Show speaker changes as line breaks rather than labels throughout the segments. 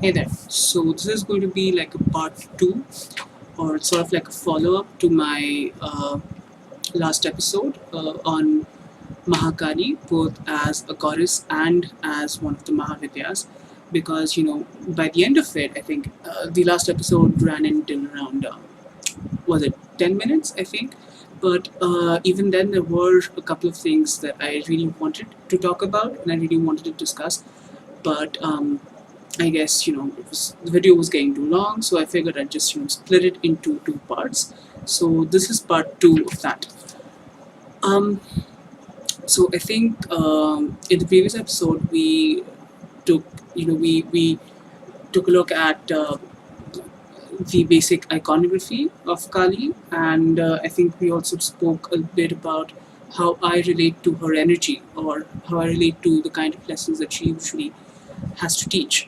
Hey there. So this is going to be like a part two, or sort of like a follow up to my last episode on Mahakali, both as a goddess and as one of the Mahavidyas. Because by the end of it, I think the last episode ran until around was it 10 minutes? I think. But even then, there were a couple of things that I really wanted to talk about and I really wanted to discuss. But I guess the video was getting too long, so I figured I'd just split it into two parts. So this is part two of that. Um, so I think in the previous episode we took we took a look at the basic iconography of Kali, and I think we also spoke a bit about how I relate to her energy, or how I relate to the kind of lessons that she usually has to teach.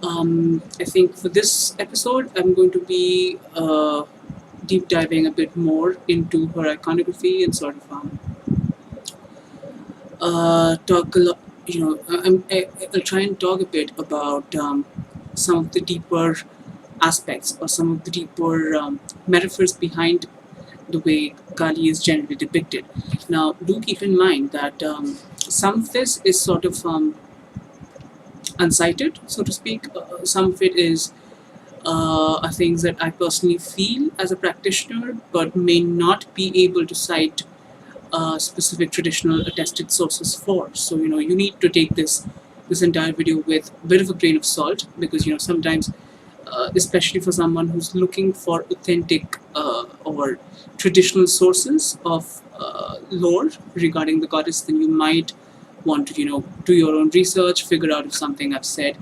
I think for this episode, I'm going to be deep diving a bit more into her iconography and sort of talk a lot. I'll try and talk a bit about some of the deeper aspects or some of the deeper metaphors behind the way Kali is generally depicted. Now, do keep in mind that some of this is sort of uncited, so to speak. Some of it is are things that I personally feel as a practitioner, but may not be able to cite specific traditional attested sources for. So you need to take this entire video with a bit of a grain of salt, because sometimes, especially for someone who's looking for authentic or traditional sources of lore regarding the goddess, then you might want to do your own research, figure out if something I've said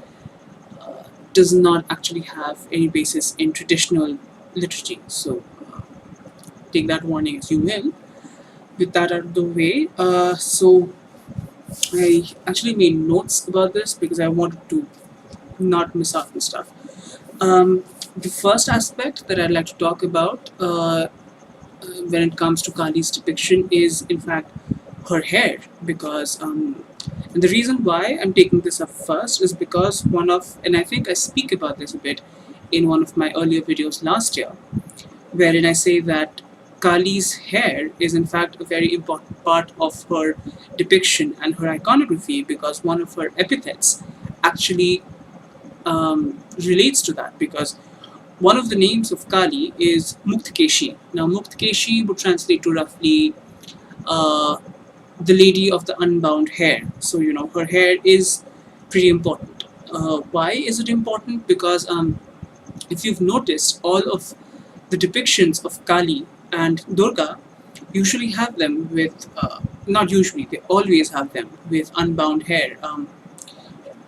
does not actually have any basis in traditional liturgy. So take that warning as you will. With that out of the way, so I actually made notes about this because I wanted to not miss out on stuff. The first aspect that I'd like to talk about when it comes to Kali's depiction is, in fact, her hair, because and the reason why I'm taking this up first is because and I think I speak about this a bit in one of my earlier videos last year, wherein I say that Kali's hair is in fact a very important part of her depiction and her iconography, because one of her epithets actually relates to that, because one of the names of Kali is Muktkeshi. Now, Muktkeshi would translate to roughly the lady of the unbound hair. So, her hair is pretty important. Why is it important? Because if you've noticed, all of the depictions of Kali and Durga usually have them with, not usually, they always have them with unbound hair.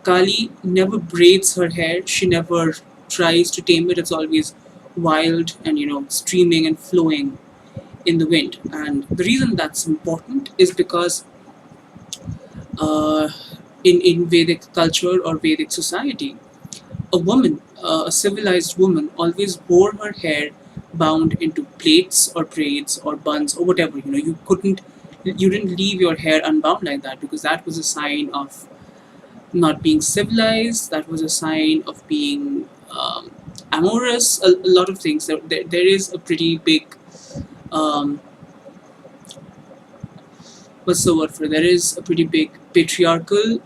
Kali never braids her hair, she never tries to tame it, it's always wild and streaming and flowing in the wind. And the reason that's important is because in Vedic culture or Vedic society, a woman, a civilized woman, always wore her hair bound into plaits or braids or buns or whatever. You didn't leave your hair unbound like that, because that was a sign of not being civilized. That was a sign of being amorous. A lot of things. There is a pretty big what's the word for it? There is a pretty big patriarchal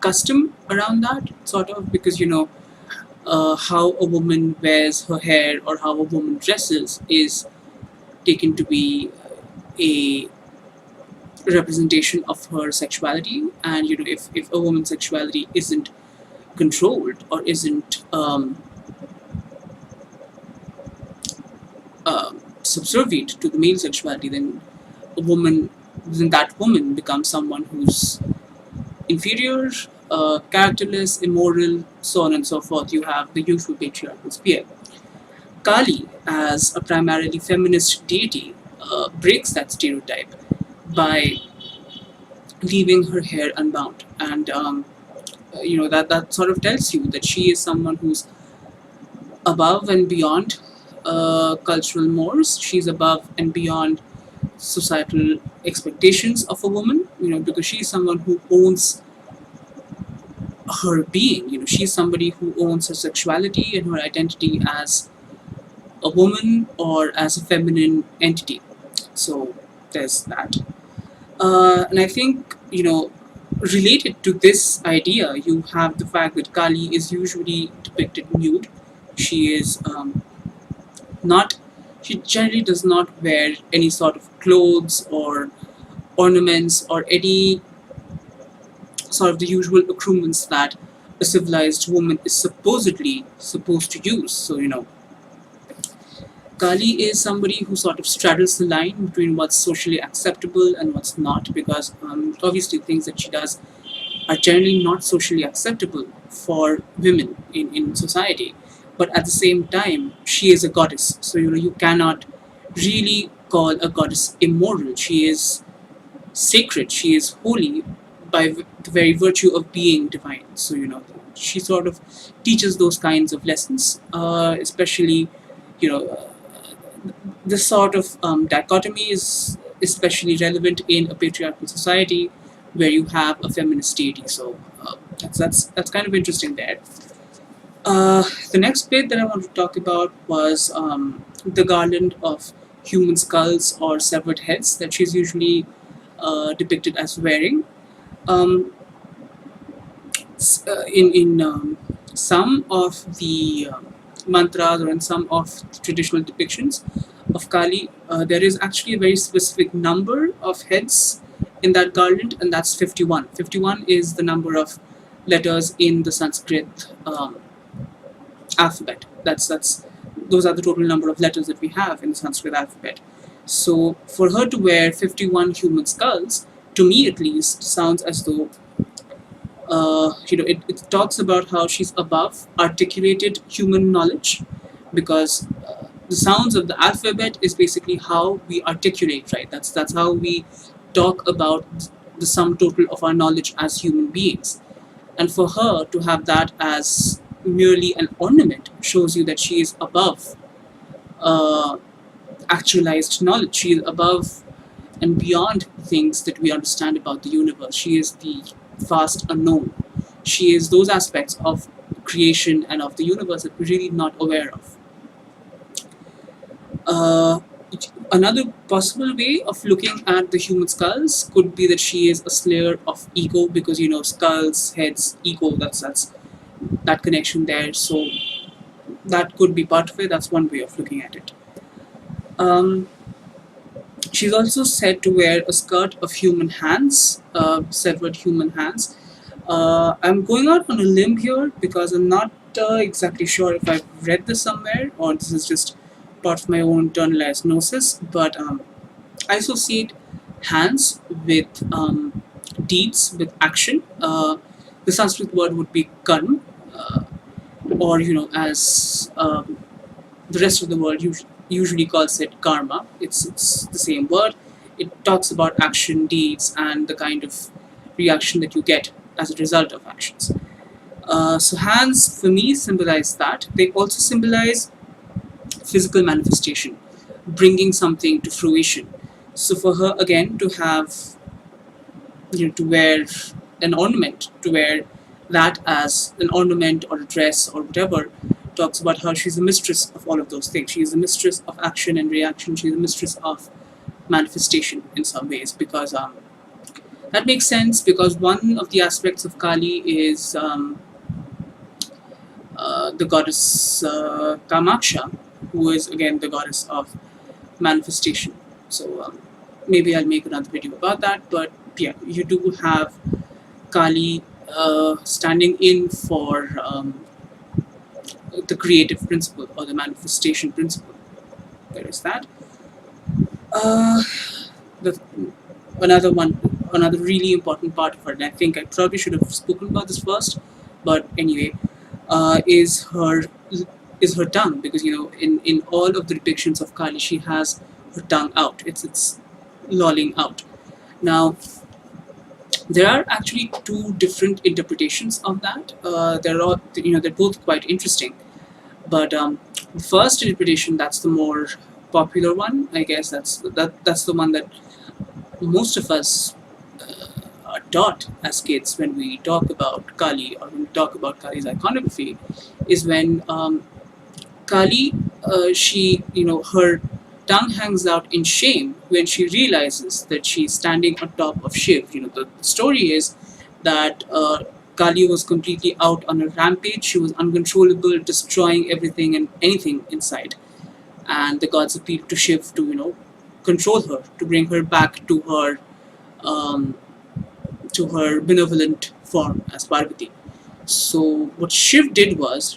custom around that, sort of, because how a woman wears her hair or how a woman dresses is taken to be a representation of her sexuality. And if a woman's sexuality isn't controlled or isn't subservient to the male sexuality, then that woman becomes someone who's inferior, characterless, immoral, so on and so forth. You have the usual patriarchal spear. Kali, as a primarily feminist deity, breaks that stereotype by leaving her hair unbound, and that sort of tells you that she is someone who's above and beyond cultural mores. She's above and beyond societal expectations of a woman, because she's someone who owns her being. She's somebody who owns her sexuality and her identity as a woman or as a feminine entity. So there's that. And I think, related to this idea, you have the fact that Kali is usually depicted nude. She is not, she generally does not wear any sort of clothes or ornaments or any sort of the usual accoutrements that a civilized woman is supposedly supposed to use. So, Kali is somebody who sort of straddles the line between what's socially acceptable and what's not, because obviously things that she does are generally not socially acceptable for women in society. But at the same time, she is a goddess. So, you cannot really call a goddess immoral. She is sacred, she is holy by the very virtue of being divine. So, she sort of teaches those kinds of lessons, especially, you know, this sort of dichotomy is especially relevant in a patriarchal society where you have a feminist deity. So that's kind of interesting there. The next bit that I want to talk about was the garland of human skulls or severed heads that she's usually depicted as wearing. Um, in some of the mantras or in some of the traditional depictions of Kali, there is actually a very specific number of heads in that garland, and that's 51. 51 is the number of letters in the Sanskrit alphabet. That's those are the total number of letters that we have in the Sanskrit alphabet. So for her to wear 51 human skulls, to me at least, sounds as though it talks about how she's above articulated human knowledge, because the sounds of the alphabet is basically how we articulate, right? That's how we talk about the sum total of our knowledge as human beings. And for her to have that as merely an ornament shows you that she is above uh, actualized knowledge. She is above and beyond things that we understand about the universe. She is the vast unknown. She is those aspects of creation and of the universe that we're really not aware of. Uh, Another possible way of looking at the human skulls could be that she is a slayer of ego, because skulls, heads, ego. That's that connection there. So that could be part of it. That's one way of looking at it. Um, she's also said to wear a skirt of human hands, severed human hands. I'm going out on a limb here because I'm not exactly sure if I've read this somewhere or this is just part of my own internalized gnosis, but I associate hands with deeds, with action. The Sanskrit word would be karma, uh, or as the rest of the world usually calls it karma. It's the same word. It talks about action, deeds, and the kind of reaction that you get as a result of actions. So hands for me symbolize that. They also symbolize physical manifestation, bringing something to fruition. So for her again to have, to wear an ornament, to wear that as an ornament or a dress or whatever, talks about how she's a mistress of all of those things. She is a mistress of action and reaction. She's a mistress of manifestation in some ways, because that makes sense, because one of the aspects of Kali is the goddess Kamaksha, who is again the goddess of manifestation. So maybe I'll make another video about that. But yeah, you do have Kali standing in for the creative principle or the manifestation principle. There is that. Uh, the another one, another really important part of her, and I think I probably should have spoken about this first, but anyway, is her tongue, because in all of the depictions of Kali, she has her tongue out. It's lolling out. Now, there are actually two different interpretations of that. They're both quite interesting. But the first interpretation, that's the more popular one, I guess. That's the one that most of us taught as kids when we talk about Kali or when we talk about Kali's iconography is when Kali, her tongue hangs out in shame when she realizes that she's standing on top of Shiv. The story is that Kali was completely out on a rampage. She was uncontrollable, destroying everything and anything in sight. And the gods appealed to Shiv to, control her, to bring her back um, to her benevolent form as Parvati. So what Shiv did was,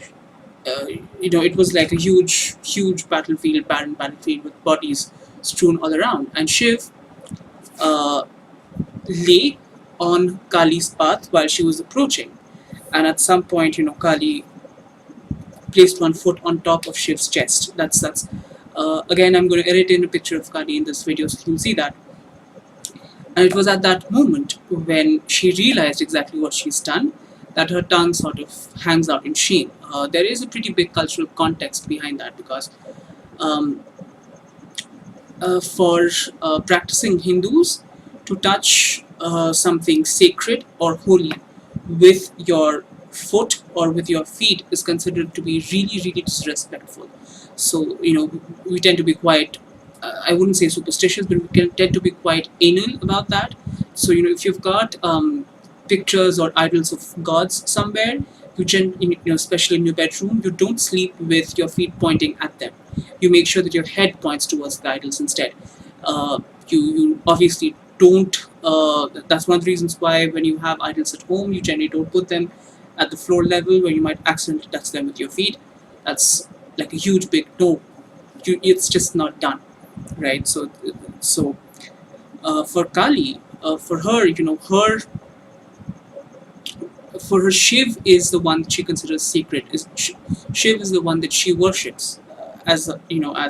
it was like a huge battlefield, barren battlefield with bodies strewn all around. And Shiv uh, lay on Kali's path while she was approaching. And at some point, Kali placed one foot on top of Shiv's chest. That's again, I'm going to edit in a picture of Kali in this video so you can see that. And it was at that moment when she realized exactly what she's done that her tongue sort of hangs out in shame. There is a pretty big cultural context behind that because um, for practicing Hindus to touch something sacred or holy with your foot or with your feet is considered to be really, really disrespectful. So, we tend to be quite, I wouldn't say superstitious, but we can tend to be quite anal about that. So, if you've got pictures or idols of gods somewhere, especially in your bedroom, you don't sleep with your feet pointing at them. You make sure that your head points towards the idols instead. You obviously don't. That's one of the reasons why when you have idols at home, you generally don't put them at the floor level where you might accidentally touch them with your feet. That's like a huge big no. It's just not done, right? So for Kali, for her, for her, Shiv is the one that she considers sacred. Shiv is the one that she worships, as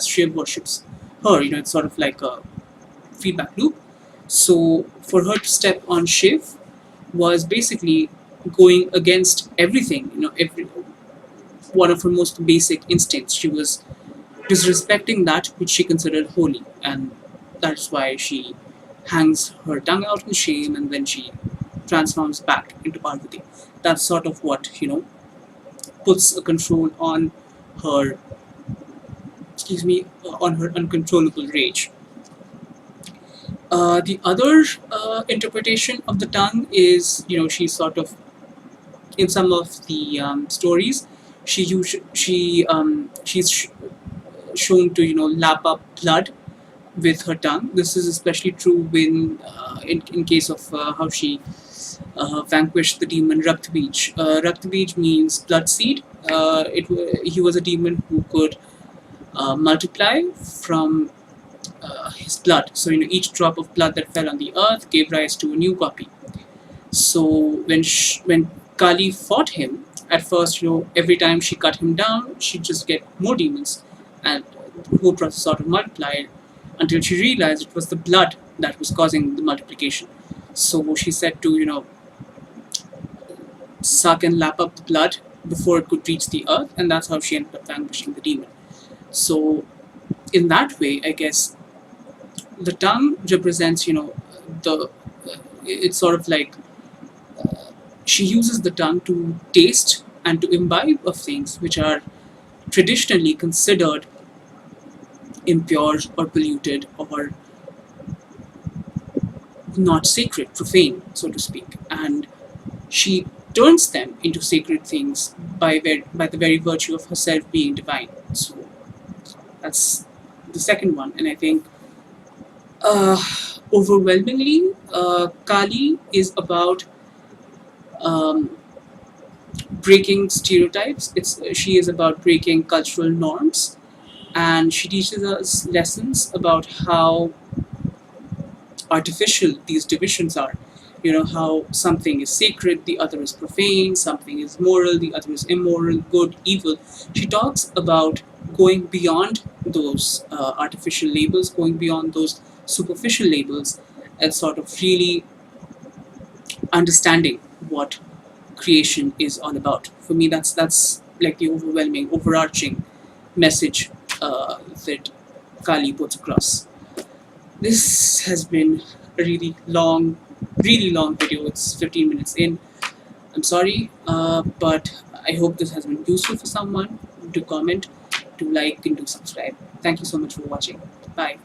Shiv worships her. It's sort of like a feedback loop. So for her to step on Shiv was basically going against everything. Every one of her most basic instincts. She was disrespecting that which she considered holy, and that's why she hangs her tongue out in shame, and then she transforms back into Parvati. That's sort of what puts a control on her. Excuse me, on her uncontrollable rage. The other interpretation of the tongue is, she's sort of in some of the stories, she's shown to lap up blood with her tongue. This is especially true when in case of how she vanquished the demon Raktbij. Raktbij means blood seed. He was a demon who could multiply from his blood. So each drop of blood that fell on the earth gave rise to a new copy. So when Kali fought him, at first, every time she cut him down, she'd just get more demons, and the whole process sort of multiplied until she realized it was the blood that was causing the multiplication. So she said to suck and lap up the blood before it could reach the earth, and that's how she ended up vanquishing the demon. So in that way, I guess the tongue represents, it's sort of like she uses the tongue to taste and to imbibe of things which are traditionally considered impure or polluted or not sacred, profane, so to speak. And she turns them into sacred things by the very virtue of herself being divine. So that's the second one. And I think overwhelmingly, Kali is about breaking stereotypes. She is about breaking cultural norms, and she teaches us lessons about how artificial these divisions are. How something is sacred, the other is profane, something is moral, the other is immoral, good, evil. She talks about going beyond those artificial labels, going beyond those superficial labels, and sort of really understanding what creation is all about. For me, that's like the overwhelming, overarching message that Kali puts across. This has been a really long really long video. It's 15 minutes in. I'm sorry, but I hope this has been useful for someone. Do comment, do like, and do subscribe. Thank you so much for watching. Bye.